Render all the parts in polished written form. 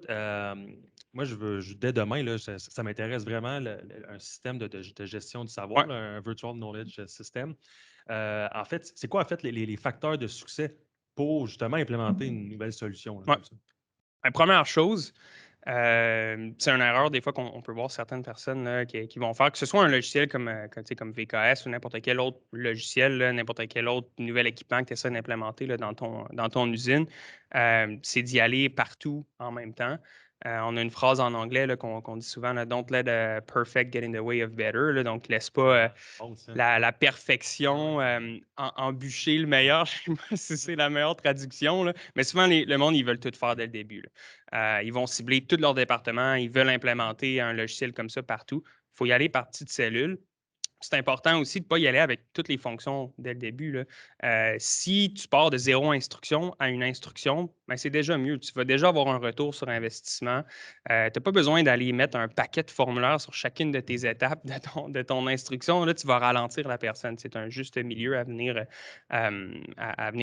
moi, dès demain, là, ça m'intéresse vraiment un système de gestion du savoir, Ouais. là, un virtual knowledge system. En fait, c'est quoi, en fait, les facteurs de succès pour justement implémenter une nouvelle solution là, Ouais. comme ça? Première chose, c'est une erreur des fois qu'on peut voir certaines personnes là, qui vont faire, que ce soit un logiciel comme, tu sais, comme VKS ou n'importe quel autre logiciel, là, n'importe quel autre nouvel équipement que tu essaies d'implémenter là, dans ton usine, c'est d'y aller partout en même temps. On a une phrase en anglais là, qu'on dit souvent, là, Don't let a perfect get in the way of better. Là, donc, laisse pas Ah, bon ça. la Ah ouais. perfection, embûcher le meilleur. Je ne sais pas si c'est la meilleure traduction, là, mais souvent, le monde, ils veulent tout faire dès le début, là. Ils vont cibler tout leur département, ils veulent implémenter un logiciel comme ça partout. Il faut y aller par petites cellules. C'est important aussi de ne pas y aller avec toutes les fonctions dès le début, là. Si tu pars de zéro instruction à une instruction, ben c'est déjà mieux. Tu vas déjà avoir un retour sur investissement. Tu n'as pas besoin d'aller mettre un paquet de formulaires sur chacune de tes étapes de ton instruction. Là, tu vas ralentir la personne. C'est un juste milieu à venir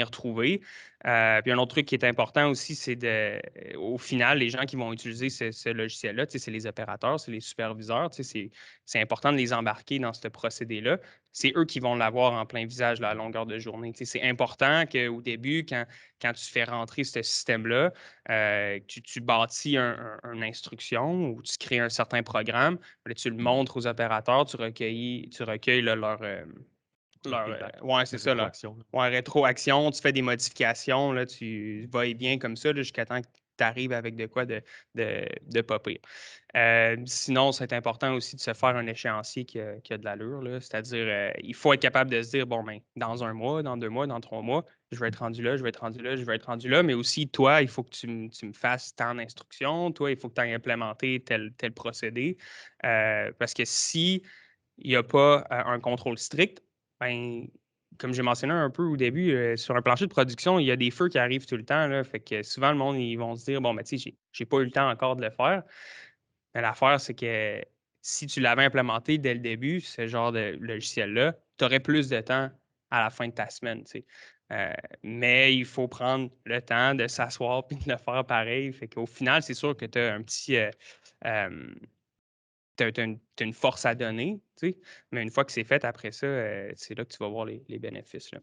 trouver. Puis un autre truc qui est important aussi, c'est au final, les gens qui vont utiliser ce logiciel-là, tu sais, c'est les opérateurs, c'est les superviseurs. Tu sais, c'est important de les embarquer dans ce procédé-là. C'est eux qui vont l'avoir en plein visage là, à longueur de journée. Tu sais, c'est important qu'au début, quand tu fais rentrer ce système-là, tu bâtis une instruction ou tu crées un certain programme, là, tu le montres aux opérateurs, tu recueilles là, Le feedback, ouais, c'est la ça, là. rétroaction. Là. Ouais, rétroaction, tu fais des modifications, là, tu vas et bien comme ça là, jusqu'à temps que tu arrives avec de quoi de pas pire. Sinon, c'est important aussi de se faire un échéancier qui a de l'allure, là. C'est-à-dire, il faut être capable de se dire, bon, ben, dans un mois, dans 2 mois, dans 3 mois, je vais être rendu là, je vais être rendu là, je vais être rendu là. Mais aussi, toi, il faut que tu me fasses tant d'instructions. Toi, il faut que tu aies implémenté tel procédé. Parce que si il n'y a pas un contrôle strict, ben, comme j'ai mentionné un peu au début, sur un plancher de production, il y a des feux qui arrivent tout le temps, là. Fait que souvent, le monde, ils vont se dire, bon, ben, tu sais, j'ai pas eu le temps encore de le faire. Mais l'affaire, c'est que si tu l'avais implémenté dès le début, ce genre de logiciel-là, tu aurais plus de temps à la fin de ta semaine, tu sais. Mais il faut prendre le temps de s'asseoir puis de le faire pareil. Fait qu'au final, c'est sûr que tu as un petit. Euh, t'as une force à donner, tu sais. Mais une fois que c'est fait après ça, c'est là que tu vas voir les bénéfices, là.